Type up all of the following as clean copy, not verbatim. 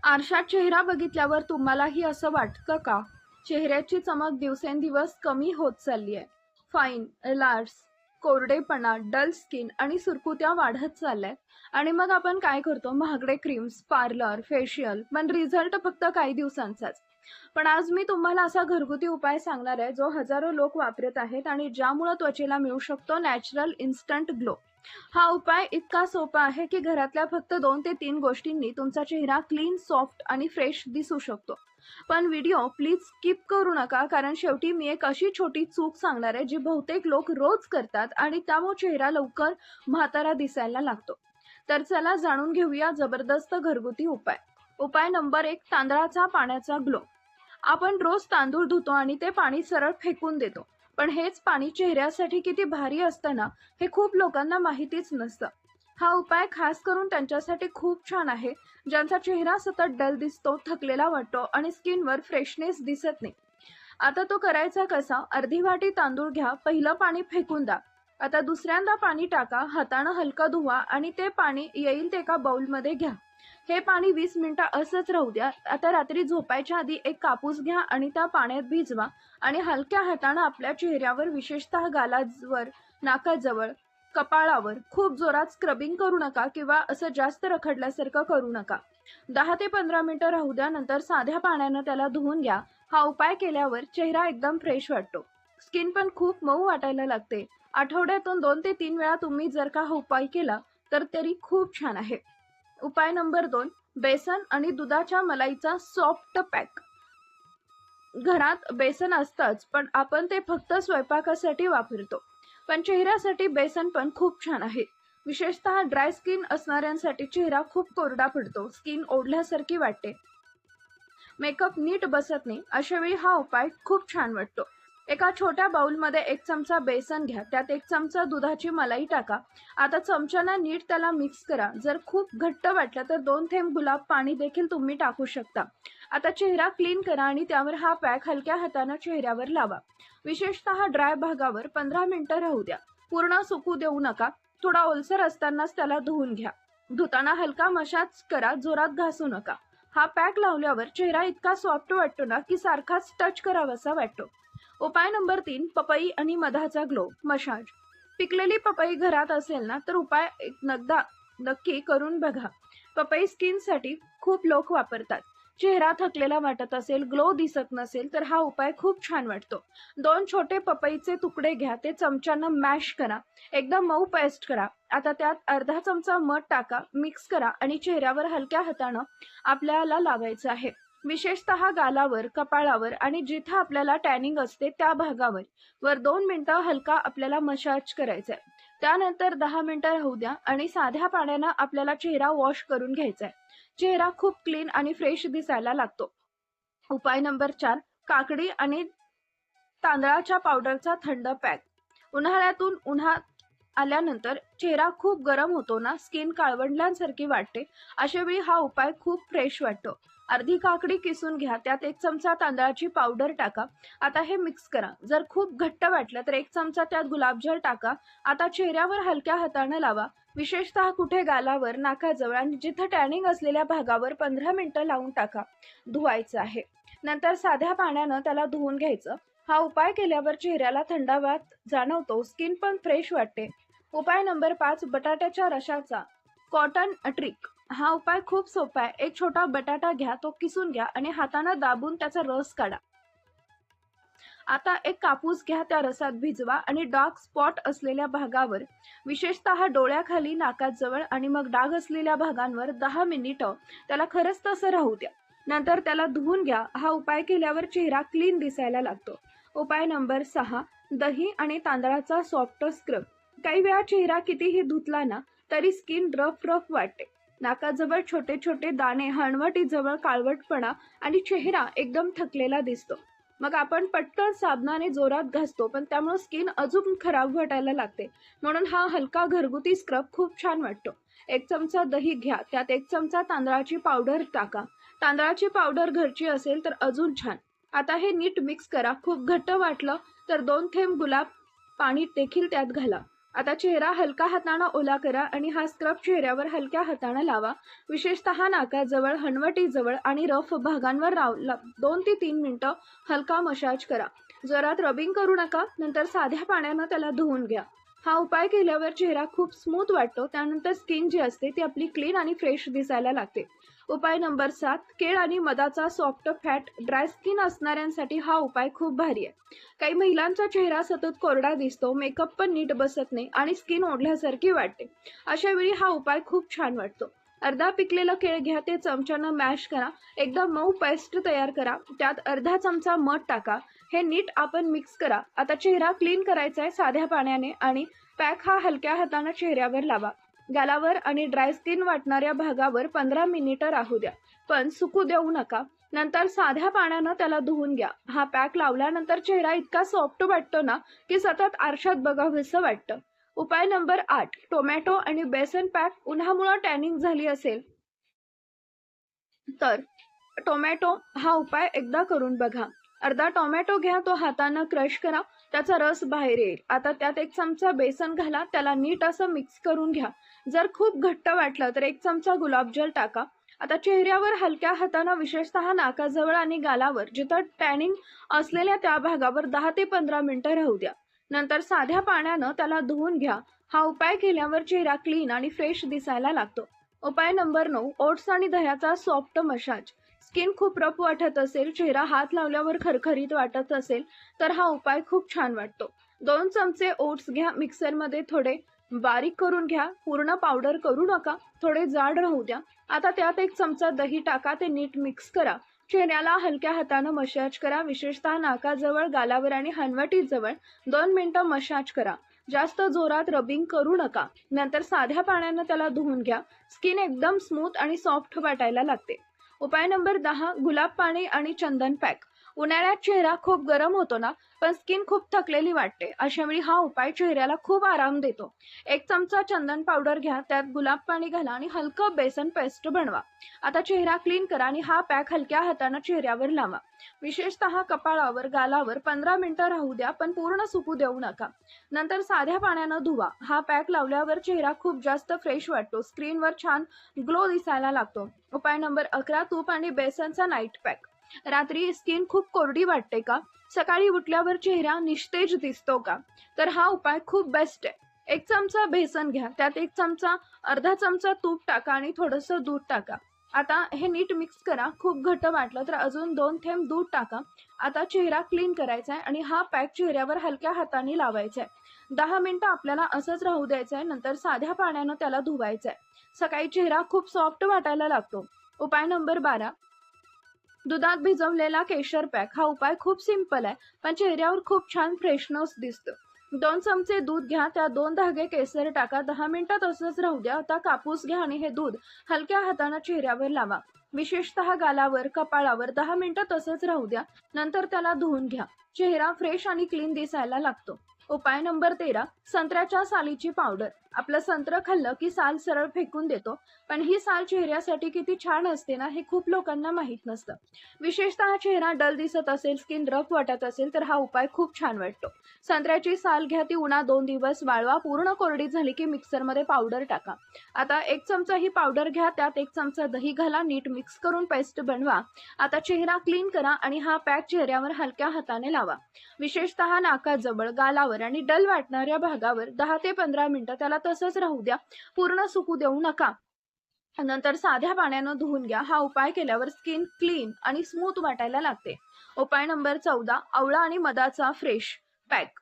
आरशात चेहरा बघितल्यावर तुम्हालाही असं वाटतं का? चेहऱ्याची चमक दिवसेंदिवस कमी होत चालली आहे. फाईन लार्स, कोरडेपणा, डल स्किन आणि सुरकुत्या वाढत चालल्यात. आणि मग आपण काय करतो? महागडे क्रीम्स, पार्लर, फेशियल, पण रिझल्ट फक्त काही दिवसांचाच. पण आज मी तुम्हाला असा घरगुती उपाय सांगणार आहे जो हजारो लोक वापरत आहेत आणि ज्यामुळे त्वचेला मिळू शकतो नॅचरल इन्स्टंट ग्लो. हा उपाय इतका सोपा आहे की घरातल्या फक्त 2 ते 3 गोष्टींनी तुमचा चेहरा क्लीन, सॉफ्ट आणि फ्रेश दिसू शकतो. पण व्हिडिओ प्लीज स्किप करू नका, कारण शेवटी मी एक अशी छोटी चूक सांगणार आहे जी बहुतेक लोक रोज करतात आणि त्यामुळे चेहरा लवकर म्हातारा दिसायला लागतो. तर चला जाणून घेऊया जबरदस्त घरगुती उपाय. उपाय नंबर 1, तांदळाचा पाण्याचा ग्लो. आपण रोज तांदूळ धुतो आणि ते पाणी सरळ फेकून देतो. पण हेच पाणी चेहऱ्यासाठी किती भारी असतं ना, हे खूप लोकांना माहितीच नसतं. हा उपाय खास करून त्यांच्यासाठी खूप छान आहे, ज्यांचा चेहरा सतत डल दिसतो, थकलेला वाटतो आणि स्किनवर फ्रेशनेस दिसत नाही. आता तो करायचा कसा? अर्धी वाटी तांदूळ घ्या, पहिलं पाणी फेकून द्या. आता दुसऱ्यांदा पाणी टाका, हातानं हलकं धुवा आणि ते पाणी येईल ते एका बाउलमध्ये घ्या. हे पाणी 20 मिनिटं असंच राहू द्या. आता रात्री झोपायच्या आधी एक कापूस घ्या आणि त्या पाण्यात भिजवा आणि हलक्या हातानं आपल्या चेहऱ्यावर, विशेषतः गालावर, नाकाजवळ, कपाळावर खूप जोरात स्क्रबिंग करू नका किंवा असं जास्त रखडल्यासारखं करू नका. 10 ते 15 मिनिटं राहू द्या. नंतर साध्या पाण्यानं त्याला धुवून घ्या. हा उपाय केल्यावर चेहरा एकदम फ्रेश वाटतो. स्किन पण खूप मऊ वाटायला लागते. आठवड्यातून 2 ते 3 वेळा तुम्ही जर का हा उपाय केला तर तरी खूप छान आहे. उपाय नंबर 2, बेसन आणि दुधाच्या मलाईचा सॉफ्ट पॅक. घरात बेसन असतंच, पण आपण ते फक्त स्वयंपाकासाठी वापरतो. पण चेहऱ्यासाठी बेसन पण खूप छान आहे. विशेषतः ड्राय स्किन असणाऱ्यांसाठी चेहरा खूप कोरडा पडतो, स्किन ओढल्यासारखी वाटते, मेकअप नीट बसत नाही, अशा वेळी हा उपाय खूप छान वाटतो. एका छोट्या बाउलमध्ये 1 चमचा बेसन घ्या, त्यात 1 चमचा दुधाची मलाई टाका. आता चमच्यानं नीट त्याला मिक्स करा. जर खूप घट्ट वाटलं तर 2 थेंब गुलाब पाणी देखील तुम्ही टाकू शकता. आता चेहरा क्लीन करा आणि त्यावर हा पॅक हलक्या हातानं चेहऱ्यावर लावा. विशेषतः ड्राय भागावर 15 मिनिटं राहू द्या. पूर्ण सुकू देऊ नका. थोडा ओलसर असतानाच त्याला धुवून घ्या. धुताना हलका मसाज करा, जोरात घासू नका. हा पॅक लावल्यावर चेहरा इतका सॉफ्ट वाटतो ना की सारखाच टच करावासा वाटतो. उपाय नंबर 3, पपई आणि मधाचा ग्लो मसाज. पिकलेली पपई घरात असेल ना तर उपाय एकदा नक्की करून बघा. पपई स्किनसाठी खूप लोक वापरतात. चेहरा थकलेला वाटत असेल, ग्लो दिसत नसेल तर हा उपाय खूप छान वाटतो. 2 छोटे पपईचे तुकडे घ्या, ते चमच्यानं मॅश करा, एकदम मऊ पेस्ट करा. आता त्यात अर्धा चमचा मध टाका, मिक्स करा आणि चेहऱ्यावर हलक्या हातानं आपल्याला लावायचं आहे. विशेषतः गालावर, कपाळावर आणि जिथं आपल्याला टॅनिंग असते त्या भागावर वर 2 मिनिटं हलका आपल्याला मसाज करायचा आहे. त्यानंतर 10 मिनिटं राहू द्या आणि साध्या पाण्यानं आपल्याला चेहरा वॉश करून घ्यायचा आहे. चेहरा खूप क्लीन आणि फ्रेश दिसायला लागतो. उपाय नंबर 4, काकडी आणि तांदळाच्या पावडरचा थंड पॅक. उन्हाळ्यातून उन्हात आल्यानंतर चेहरा खूप गरम होतो ना, स्किन काळवंडल्यासारखी वाटते, अशा वेळी हा उपाय खूप फ्रेश वाटतो. अर्धी काकडी किसून घ्या, त्यात 1 चमचा तांदळाची पावडर टाका. आता हे मिक्स करा. जर खूप घट्ट वाटलं तर 1 चमचा त्यात गुलाबजल टाका. आता चेहऱ्यावर हलक्या हाताने लावा. विशेषतः कुठे गालावर, नाकाजवळ आणि जिथं टॅनिंग असलेल्या भागावर 15 मिनिटं लावून टाका. धुवायचं आहे. नंतर साध्या पाण्यानं त्याला धुवून घ्यायचं. हा उपाय केल्यावर चेहऱ्याला थंडावा जाणवतो, स्किन पण फ्रेश वाटते. उपाय नंबर 5, बटाट्याच्या रसाचा कॉटन ट्रिक. हा उपाय खूप सोपा आहे. एक छोटा बटाटा घ्या, तो किसून घ्या आणि हातानं दाबून त्याचा रस काढा. आता एक कापूस घ्या, त्या रसात भिजवा आणि डार्क स्पॉट असलेल्या भागावर, विशेषतः डोळ्याखाली, नाकाजवळ आणि मग डाग असलेल्या भागांवर 10 मिनिटं त्याला खरंच तसं राहू द्या. नंतर त्याला धुवून घ्या. हा उपाय केल्यावर चेहरा क्लीन दिसायला लागतो. उपाय नंबर 6, दही आणि तांदळाचा सॉफ्ट स्क्रब. काही वेळा चेहरा कितीही धुतला ना तरी स्किन रफ रफ वाटते. नाकाजवळ छोटे छोटे दाणे, हणवटीजवळ काळवटपणा आणि चेहरा एकदम थकलेला दिसतो. मग आपण पटकन साबणाने जोरात घासतो, पण त्यामुळे स्किन अजून खराब वाटायला लागते. म्हणून हा हलका घरगुती स्क्रब खूप छान वाटतो. 1 चमचा दही घ्या, त्यात 1 चमचा तांदळाची पावडर टाका. तांदळाची पावडर घरची असेल तर अजून छान. आता हे नीट मिक्स करा. खूप घट्ट वाटलं तर 2 थेंब गुलाब पाणी देखील त्यात घाला. आता चेहरा हलका हाताने ओला करा आणि हा स्क्रब चेहऱ्यावर हलक्या हाताने लावा. विशेषतः नाकाजवळ, हनवटीजवळ आणि रफ भागांवर 2 ते 3 मिनिटं हलका मसाज करा. जोरात रबिंग करू नका. नंतर साध्या पाण्याने त्याला धुवून घ्या. हा उपाय केल्यावर चेहरा खूप स्मूथ वाटतो. त्यानंतर स्किन जी असते ती आपली क्लीन आणि फ्रेश दिसायला लागते. उपाय नंबर 7, केळ आणि मधाचा सॉफ्ट फॅट ड्राय स्किन असणाऱ्यांसाठी हा उपाय खूप भारी आहे. काही महिलांचा चेहरा सतत कोरडा दिसतो, मेकअप पण नीट बसत नाही आणि स्किन ओढल्यासारखी वाटते. अशा वेळी हा उपाय खूप छान वाटतो. अर्धा पिकलेला केळ घ्या, ते चमच्यानं मॅश करा. एकदम मऊ पेस्ट तयार करा. त्यात अर्धा चमचा मध टाका. हे नीट आपण मिक्स करा. आता चेहरा क्लीन करायचा आहे साध्या पाण्याने आणि पॅक हा हलक्या हाताने चेहऱ्यावर लावा. गालावर आणि ड्राय स्किन वाटणाऱ्या भागावर 15 मिनिटं राहू द्या, पण सुकू देऊ नका. नंतर साध्या पाण्यानं त्याला धुवून घ्या. हा पॅक लावल्यानंतर चेहरा इतका सॉफ्ट वाटतो ना की सतत आरशात बघावंसं वाटतं. उपाय नंबर 8, टोमॅटो आणि बेसन पॅक. उन्हामुळे टॅनिंग झाली असेल तर टोमॅटो हा उपाय एकदा करून बघा. अर्धा टोमॅटो घ्या, तो हाताने क्रश करा. त्याचा रस बाहेर येईल. आता त्यात 1 चमचा बेसन घाला. त्याला नीट असं मिक्स करून घ्या. जर खूप घट्ट वाटलं तर 1 चमचा गुलाबजल टाका. आता चेहऱ्यावर हलक्या हाताने, विशेषतः नाकाजवळ आणि गालावर जिथं टॅनिंग असलेल्या त्या भागावर 10 ते 15 मिनिटं राहू द्या. नंतर साध्या पाण्यानं त्याला धुवून घ्या. हा उपाय केल्यावर चेहरा क्लीन आणि फ्रेश दिसायला लागतो. उपाय नंबर 9, ओट्स आणि दह्याचा सॉफ्ट मसाज. स्किन खूप रफ वाटत असेल, चेहरा हात लावल्यावर खरखरीत वाटत असेल तर हा उपाय खूप छान वाटतो. 2 चमचे ओट्स घ्या, मिक्सरमध्ये थोडे बारीक करून घ्या. पूर्ण पावडर करू नका, थोडे जाड राहू द्या. आता त्यात 1 चमचा दही टाका, ते नीट मिक्स करा. चेहऱ्याला हलक्या हाताने मसाज करा. विशेषतः नाकाजवळ, गालावर आणि हनवटीजवळ 2 मिनिटं मसाज करा. जास्त जोरात रबिंग करू नका. नंतर साध्या पाण्याने त्याला धुवून घ्या. स्किन एकदम स्मूथ आणि सॉफ्ट वाटायला लागते. उपाय नंबर 10, गुलाब पाणी आणि चंदन पॅक. उन्हाळ्यात चेहरा खूप गरम होतो ना, पण स्किन खूप थकलेली वाटते. अशा वेळी हा उपाय चेहऱ्याला खूप आराम देतो. 1 चमचा चंदन पावडर घ्या, त्यात गुलाब पाणी घाला आणि हलकं बेसन पेस्ट बनवा. आता चेहरा क्लीन करा आणि हा पॅक हलक्या हाताने चेहऱ्यावर लावा. विशेषतः कपाळावर, गालावर 15 मिनिटं राहू द्या, पण पूर्ण सुकू देऊ नका. नंतर साध्या पाण्यानं धुवा. हा पॅक लावल्यावर चेहरा खूप जास्त फ्रेश वाटतो. स्क्रीनवर छान ग्लो दिसायला लागतो. उपाय नंबर 11, तूप आणि बेसनचा नाईट पॅक. रात्री स्किन खूप कोरडी वाटते का? सकाळी उठल्यावर चेहरा निस्तेज दिसतो का? तर हा उपाय खूप बेस्ट आहे. 1 चमचा बेसन घ्या, त्यात अर्धा चमचा तूप टाका आणि थोडंसं दूध टाका. आता हे नीट मिक्स करा. खूप घट्ट वाटलं तर अजून 2 थेंब दूध टाका. आता चेहरा क्लीन करायचा आहे आणि हा पॅक चेहऱ्यावर हलक्या हाताने लावायचा आहे. 10 मिनिटं आपल्याला असंच राहू द्यायचं आहे. नंतर साध्या पाण्यानं त्याला धुवायचं आहे. सकाळी चेहरा खूप सॉफ्ट वाटायला लागतो. उपाय नंबर 12, दुधात भिजवलेला केशर पॅक. हा उपाय खूप सिंपल आहे, पण चेहऱ्यावर खूप छान फ्रेशनेस दिसतो. 2 चमचे दूध घ्या, त्यात 2 धागे केसर टाका. 10 मिनिटं तसंच राहू द्या. आता कापूस घ्या आणि हे दूध हलक्या हाताने चेहऱ्यावर लावा. विशेषतः गालावर, कपाळावर 10 मिनिटं तसंच राहू द्या. नंतर त्याला धुवून घ्या. चेहरा फ्रेश आणि क्लीन दिसायला लागतो. उपाय नंबर 13, संत्र्याच्या सालीची पावडर. आपलं संत्र खाल्लं की साल सरळ फेकून देतो, पण ही साल चेहऱ्यासाठी किती छान असते ना, हे खूप लोकांना माहीत नसतं. विशेषतः चेहरा डल दिसत असेल, स्किन रफ वाटत असेल तर हा उपाय खूप छान वाटतो. संत्र्याची साल घ्या, ती उन्हात 2 दिवस वाळवा. पूर्ण कोरडी झाली की मिक्सरमध्ये पावडर टाका. आता 1 चमचा ही पावडर घ्या, त्यात 1 चमचा दही घाला. नीट मिक्स करून पेस्ट बनवा. आता चेहरा क्लीन करा आणि हा पॅक चेहऱ्यावर हलक्या हाताने लावा. विशेषतः नाकाजवळ, गालावर आणि डल वाटणाऱ्या भागावर 10 ते 15 मिनिटं त्याला तसंच राहू द्या. पूर्ण सुकू देऊ नका. नंतर साध्या पाण्यानं धुवून घ्या. हा उपाय केल्यावर स्किन क्लीन आणि स्मूथ वाटायला लागते. उपाय नंबर 14, आवळा आणि मधाचा फ्रेश पॅक.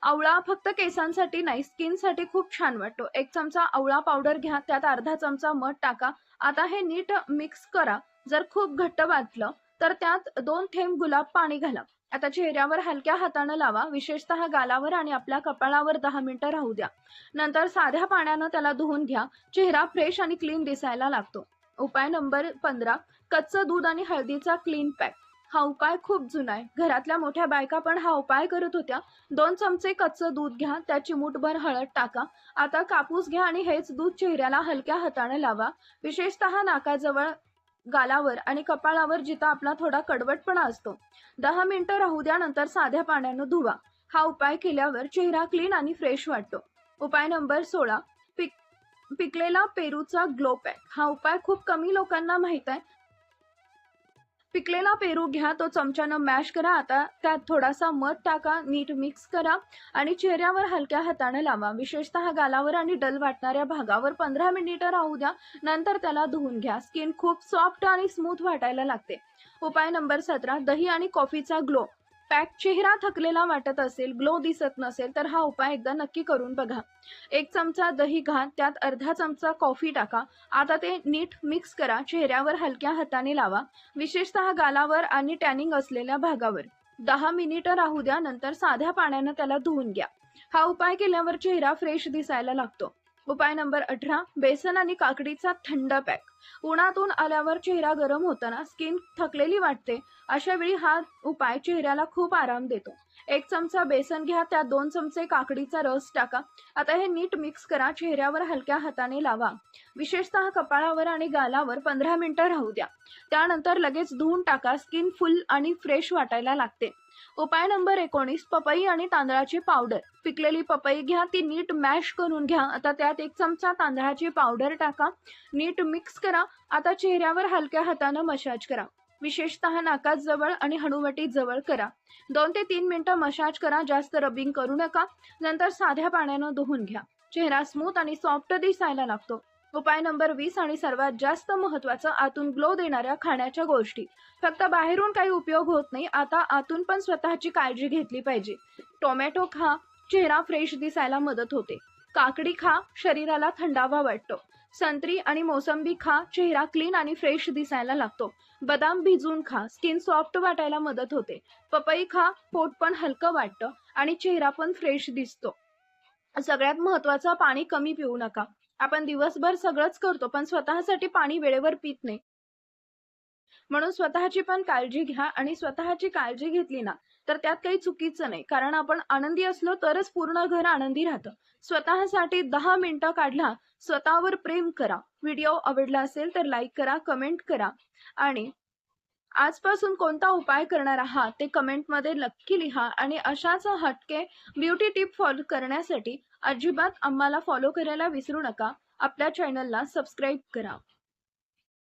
आवळा फक्त केसांसाठी नाही, स्किनसाठी खूप छान वाटतो. 1 चमचा आवळा पावडर घ्या, त्यात अर्धा चमचा मध टाका. आता हे नीट मिक्स करा. जर खूप घट्ट वाटलं तर त्यात 2 थेंब गुलाब पाणी घाला. आता चेहऱ्यावर हलक्या हाताने लावा. विशेषतः गालावर आणि आपल्या कपाळावर 10 मिनिटं राहू द्या. नंतर साध्या पाण्यानं त्याला धुवून घ्या. चेहरा फ्रेश आणि क्लीन दिसायला लागतो. उपाय नंबर 15, कच्चं दूध आणि हळदीचा क्लीन पॅक. हा उपाय खूप जुना आहे. घरातल्या मोठ्या बायका पण हा उपाय करत होत्या. 2 चमचे कच्चं दूध घ्या, त्यात चिमूटभर हळद टाका. आता कापूस घ्या आणि हेच दूध चेहऱ्याला हलक्या हाताने लावा. विशेषतः नाकाजवळ, गालावर आणि कपाळावर जिथं आपला थोडा कडवटपणा असतो. 10 मिनिटं राहू द्या. नंतर साध्या पाण्यानं धुवा. हा उपाय केल्यावर चेहरा क्लीन आणि फ्रेश वाटतो. उपाय नंबर 16, पिकलेला पेरूचा ग्लो पॅक. हा उपाय खूप कमी लोकांना माहित आहे. पिकलेला पेरू घ्या, तो चमच्यानं मॅश करा. आता त्यात थोडासा मध टाका, नीट मिक्स करा आणि चेहऱ्यावर हलक्या हाताने लावा. विशेषतः गालावर आणि डल वाटणाऱ्या भागावर 15 मिनिटं राहू द्या. नंतर त्याला धुवून घ्या. स्किन खूप सॉफ्ट आणि स्मूथ वाटायला लागते. उपाय नंबर 17, दही आणि कॉफीचा ग्लो पॅक. चेहरा थकलेला वाटत असेल, ग्लो दिसत नसेल तर हा उपाय एकदा नक्की करून बघा. 1 चमचा दही घ्या, त्यात अर्धा चमचा कॉफी टाका. आता ते नीट मिक्स करा. चेहऱ्यावर हलक्या हाताने लावा, विशेषतः गालावर आणि टॅनिंग असलेल्या भागावर. 10 मिनिटं राहू द्या. नंतर साध्या पाण्यानं त्याला धुवून घ्या. हा उपाय केल्यावर चेहरा फ्रेश दिसायला लागतो. उपाय नंबर 18, बेसन आणि काकडीचा थंड पॅक. उन्हातून आल्यावर चेहरा गरम होताना स्किन थकलेली वाटते. अशा वेळी हा उपाय चेहऱ्याला खूप आराम देतो. 1 चमचा बेसन घ्या, त्यात 2 चमचे काकडीचा रस टाका. आता हे नीट मिक्स करा. चेहऱ्यावर हलक्या हाताने लावा. विशेषतः कपाळावर आणि गालावर 15 मिनिटं राहू द्या. त्यानंतर लगेच धुवून टाका. स्किन फुल आणि फ्रेश वाटायला लागते. उपाय नंबर 19, पपई आणि तांदळाची पावडर. पिकलेली पपई घ्या, ती नीट मॅश करून घ्या. आता त्यात 1 चमचा तांदळाची पावडर टाका. नीट मिक्स करा. आता चेहऱ्यावर हलक्या हाताने मसाज करा. विशेषतः नाकात जवळ आणि हनुवटीत जवळ करा. 2 ते 3 मिनिटं मसाज करा. जास्त रबिंग करू नका. नंतर साध्या पाण्यानं धुवून घ्या. चेहरा स्मूथ आणि सॉफ्ट दिसायला लागतो. उपाय नंबर 20 आणि सर्वात जास्त महत्त्वाचं, आतून ग्लो देणाऱ्या खाण्याच्या गोष्टी. फक्त बाहेरून काही उपयोग होत नाही, आता आतून पण स्वतःची काळजी घेतली पाहिजे. टोमॅटो खा, चेहरा फ्रेश दिसायला मदत होते. काकडी खा, शरीराला थंडावा वाटतो. संत्री आणि मोसंबी खा, चेहरा क्लीन आणि फ्रेश दिसायला लागतो. बदाम भिजवून खा, स्किन सॉफ्ट वाटायला मदत होते. पपई खा, पोट पण हलकं वाटतं आणि चेहरा पण फ्रेश दिसतो. सगळ्यात महत्त्वाचं, पाणी कमी पिऊ नका. आपण दिवसभर सगळंच करतो, पण स्वतःसाठी पाणी वेळेवर पित नाही. म्हणून स्वतःची पण काळजी घ्या आणि स्वतःची काळजी घेतली ना, तर त्यात काही चुकीचं नाही. कारण आपण आनंदी असलो तरच पूर्ण घर आनंदी राहतं. स्वतःसाठी 10 मिनिटं काढला, स्वतःवर प्रेम करा. व्हिडिओ आवडला असेल तर लाईक करा, कमेंट करा आणि आजपासून कोणता उपाय करणार आहात ते कमेंटमध्ये नक्की लिहा. आणि अशाच हटके ब्युटी टिप फॉलो करण्यासाठी अजिबात आम्हाला फॉलो करायला विसरू नका. आपल्या चॅनलला सबस्क्राईब करा.